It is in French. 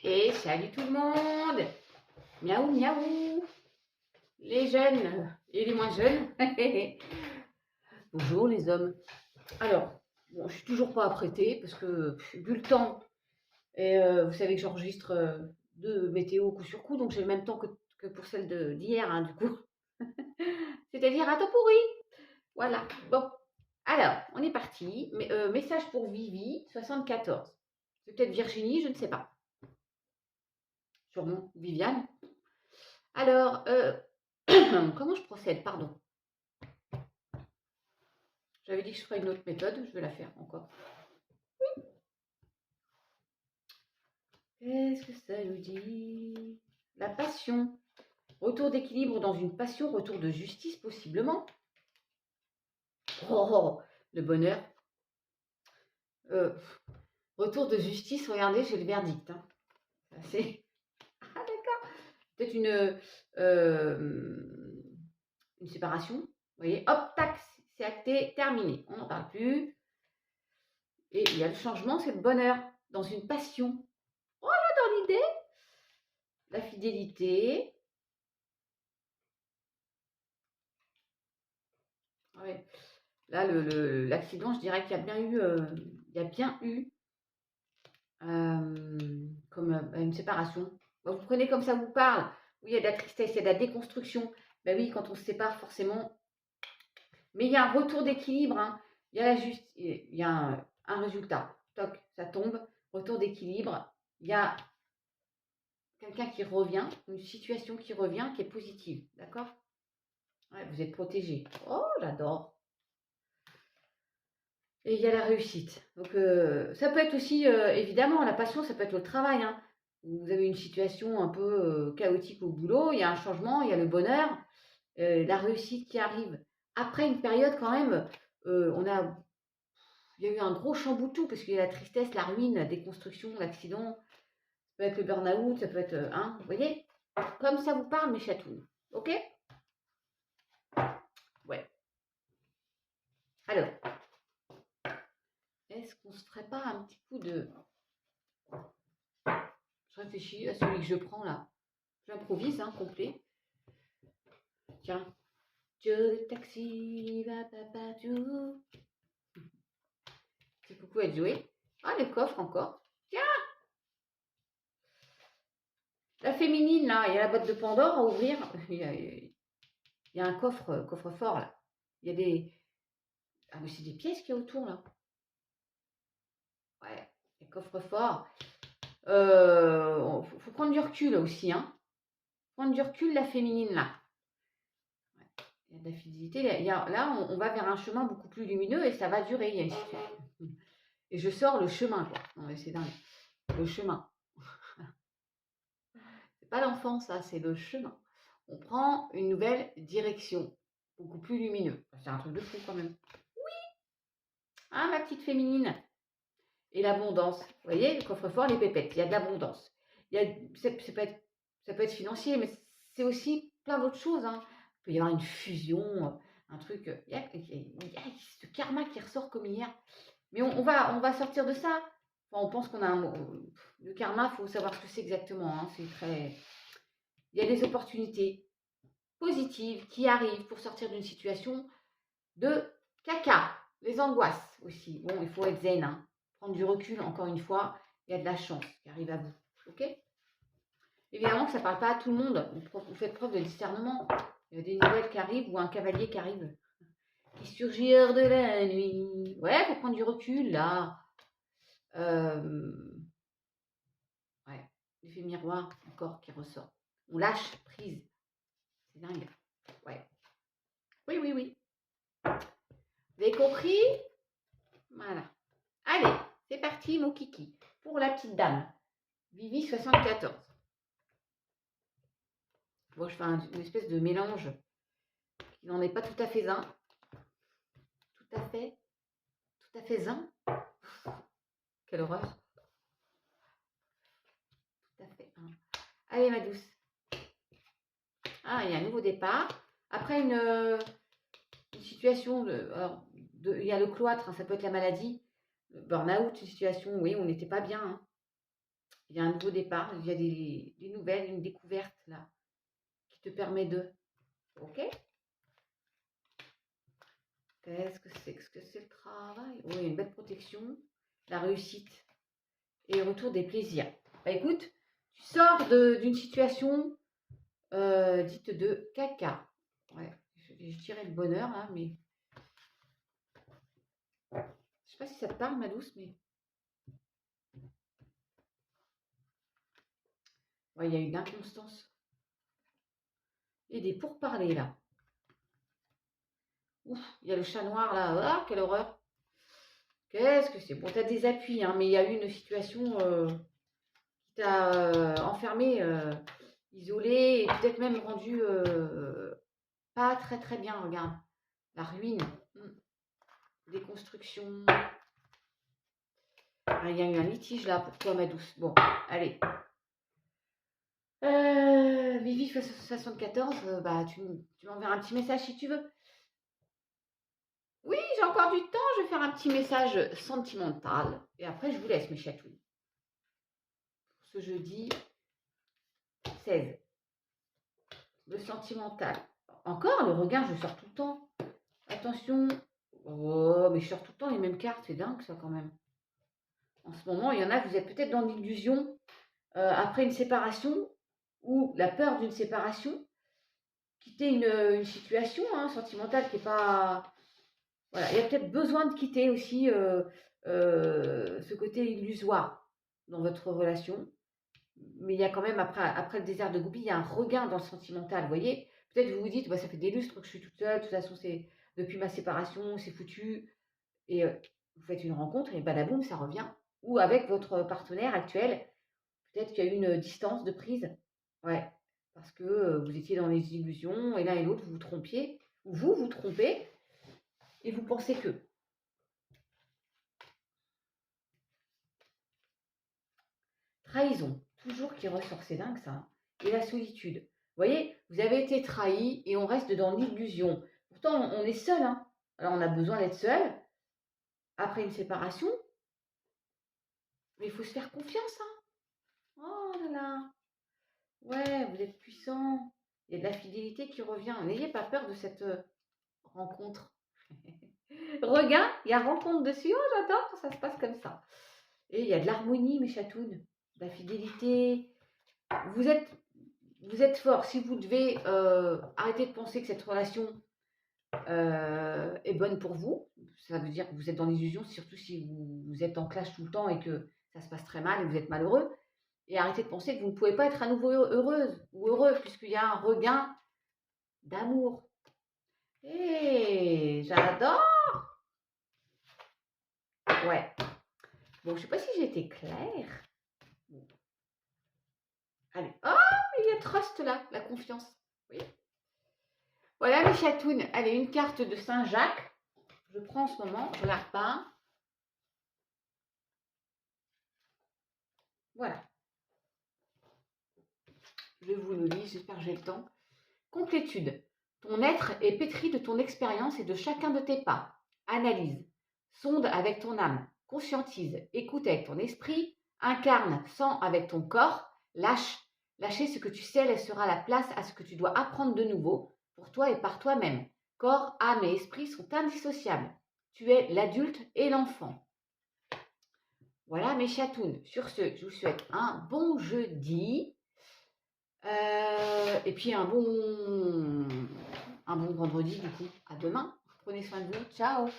Et salut tout le monde. Miaou, miaou. Les jeunes et les moins jeunes. Bonjour les hommes. Alors, bon, je suis toujours pas apprêtée parce que vu le temps, et vous savez que j'enregistre deux météos coup sur coup, donc j'ai le même temps que pour celle d'hier, hein, du coup. C'est-à-dire un temps pourri. Voilà. Bon, alors, on est parti. Message pour Vivi, 74. C'est peut-être Virginie, je ne sais pas. Sûrement Viviane. Alors, comment je procède? Pardon. J'avais dit que je ferais une autre méthode, je vais la faire encore. Qu'est-ce que ça nous dit? La passion. Retour d'équilibre dans une passion, retour de justice possiblement. Oh, le bonheur. Retour de justice, regardez, j'ai le verdict. Hein. C'est... Ah d'accord. Peut-être une séparation. Vous voyez, hop, tac, c'est acté, terminé. On n'en parle plus. Et il y a le changement, c'est le bonheur. Dans une passion. Oh là, dans l'idée. La fidélité. Ouais. Là, l'accident, je dirais qu'il y a bien eu, comme une séparation. Bon, vous prenez comme ça vous parle. Oui, il y a de la tristesse, il y a de la déconstruction. Ben oui, quand on se sépare, forcément. Mais il y a un retour d'équilibre. Hein. Il y a il y a un résultat. Toc, ça tombe. Retour d'équilibre. Il y a quelqu'un qui revient, une situation qui revient, qui est positive. D'accord? Ouais, vous êtes protégé. Oh, j'adore. Et il y a la réussite. Donc, ça peut être aussi, évidemment, la passion, ça peut être le travail. Hein. Vous avez une situation un peu chaotique au boulot, il y a un changement, il y a le bonheur, la réussite qui arrive. Après une période, quand même, il y a eu un gros chamboutou parce qu'il y a la tristesse, la ruine, la déconstruction, l'accident. Ça peut être le burn-out, ça peut être. Hein, vous voyez? Comme ça vous parle, mes chatounes. Ok? Ouais. Alors, est-ce qu'on se ferait pas un petit coup de. Je réfléchis à celui que je prends là. J'improvise, hein, complet. Tiens. Le taxi va papa tout. C'est coucou à jouer. Ah, le coffre encore. Tiens. La féminine, là, il y a la boîte de Pandore à ouvrir. Il y a un coffre-fort, là. Il y a des... Ah, mais c'est des pièces qu'il y a autour, là. Ouais, des coffres-forts. Faut prendre du recul, là, aussi, hein. Prendre du recul, la féminine, là. Ouais. Il y a de la fidélité. Là, on va vers un chemin beaucoup plus lumineux et ça va durer. Il y a une situation. Et je sors le chemin, quoi. Non, mais c'est dingue. Le chemin. C'est pas l'enfant, ça, c'est le chemin. On prend une nouvelle direction, beaucoup plus lumineux. C'est un truc de fou, quand même. Ah, ma petite féminine. Et l'abondance. Vous voyez, le coffre-fort, les pépettes. Il y a de l'abondance. Ça peut être financier, mais c'est aussi plein d'autres choses. Hein. Il peut y avoir une fusion, un truc. Il y a ce karma qui ressort comme hier. Mais on va sortir de ça. Enfin, on pense qu'on a un mot. Le karma, il faut savoir ce que c'est exactement. Hein. C'est très. Il y a des opportunités positives qui arrivent pour sortir d'une situation de caca. Les angoisses aussi. Bon, il faut être zen. Hein. Prendre du recul, encore une fois. Il y a de la chance qui arrive à vous. Ok? Évidemment que ça ne parle pas à tout le monde. Vous faites preuve de discernement. Il y a des nouvelles qui arrivent ou un cavalier qui arrive. Qui surgit hors de la nuit. Ouais, faut prendre du recul là. Ouais, l'effet miroir encore qui ressort. On lâche prise. C'est dingue. Ouais. Oui, oui, oui. Vous avez compris? Voilà. Allez, c'est parti, mon kiki. Pour la petite dame. Vivi 74. Bon, je fais une espèce de mélange qui n'en est pas tout à fait un. Tout à fait un. Quelle horreur. Tout à fait un. Allez, ma douce. Ah, il y a un nouveau départ. Après une situation, il y a le cloître, hein, ça peut être la maladie, le burn-out, une situation, oui, on n'était pas bien. Hein. Il y a un nouveau départ, il y a des nouvelles, une découverte là, qui te permet de... Ok? Qu'est-ce que c'est? Qu'est-ce que c'est le travail? Oui, une belle protection, la réussite et le retour des plaisirs. Bah écoute, tu sors d'une situation dite de caca. Ouais, je dirais le bonheur, hein, mais... Je sais pas si ça te parle, ma douce, mais... Ouais, il y a une inconstance. Et des pourparlers, là. Ouf, il y a le chat noir, là. Ah, quelle horreur. Qu'est-ce que c'est? Bon, tu as des appuis, hein, mais il y a eu une situation qui t'a enfermé, isolé, et peut-être même rendu pas très très bien, regarde. La ruine. Déconstruction. Ah, il y a eu un litige là pour toi, ma douce. Bon, allez. Vivi 74, bah tu m'enverras un petit message si tu veux. Oui, j'ai encore du temps, je vais faire un petit message sentimental. Et après, je vous laisse, mes chatouilles. Pour ce jeudi 16. Le sentimental. Encore, le regain, je sors tout le temps. Attention. Oh, mais je sors tout le temps les mêmes cartes, c'est dingue ça quand même. En ce moment, il y en a, vous êtes peut-être dans l'illusion après une séparation ou la peur d'une séparation. Quitter une situation sentimentale qui n'est pas... Voilà, il y a peut-être besoin de quitter aussi ce côté illusoire dans votre relation. Mais il y a quand même, après le désert de Gobi, il y a un regain dans le sentimental, vous voyez. Peut-être vous vous dites, bah, ça fait des lustres que je suis toute seule, de toute façon, c'est depuis ma séparation, c'est foutu. Et vous faites une rencontre et badaboum, ça revient. Ou avec votre partenaire actuel, peut-être qu'il y a eu une distance de prise. Ouais, parce que vous étiez dans les illusions et l'un et l'autre, vous vous trompiez. Ou vous vous trompez et vous pensez que. Trahison, toujours qui ressort, c'est dingue ça. Hein. Et la solitude. Vous voyez, vous avez été trahi et on reste dans l'illusion. Pourtant, on est seul. Hein. Alors, on a besoin d'être seul après une séparation. Mais il faut se faire confiance. Hein. Oh là là. Ouais, vous êtes puissant. Il y a de la fidélité qui revient. N'ayez pas peur de cette rencontre. Regain, il y a rencontre dessus. Oh, j'adore quand ça se passe comme ça. Et il y a de l'harmonie, mes chatounes. De la fidélité. Vous êtes fort. Si vous devez arrêter de penser que cette relation est bonne pour vous, ça veut dire que vous êtes dans l'illusion, surtout si vous êtes en clash tout le temps et que ça se passe très mal et que vous êtes malheureux. Et arrêtez de penser que vous ne pouvez pas être à nouveau heureuse ou heureux, puisqu'il y a un regain d'amour. Et j'adore. Ouais. Bon, je ne sais pas si j'ai été claire. Allez. Oh, il y a trust là, la confiance. Oui. Voilà mes chatounes. Allez, une carte de Saint-Jacques. Je prends en ce moment, je la repeins. Voilà. Je vous le lis, j'espère que j'ai le temps. Complétude. Ton être est pétri de ton expérience et de chacun de tes pas. Analyse. Sonde avec ton âme. Conscientise. Écoute avec ton esprit. Incarne. Sens avec ton corps. Lâche. Lâcher ce que tu sais laissera la place à ce que tu dois apprendre de nouveau pour toi et par toi-même. Corps, âme et esprit sont indissociables. Tu es l'adulte et l'enfant. Voilà mes chatounes. Sur ce, je vous souhaite un bon jeudi. Et puis un bon vendredi du coup. À demain. Prenez soin de vous. Ciao.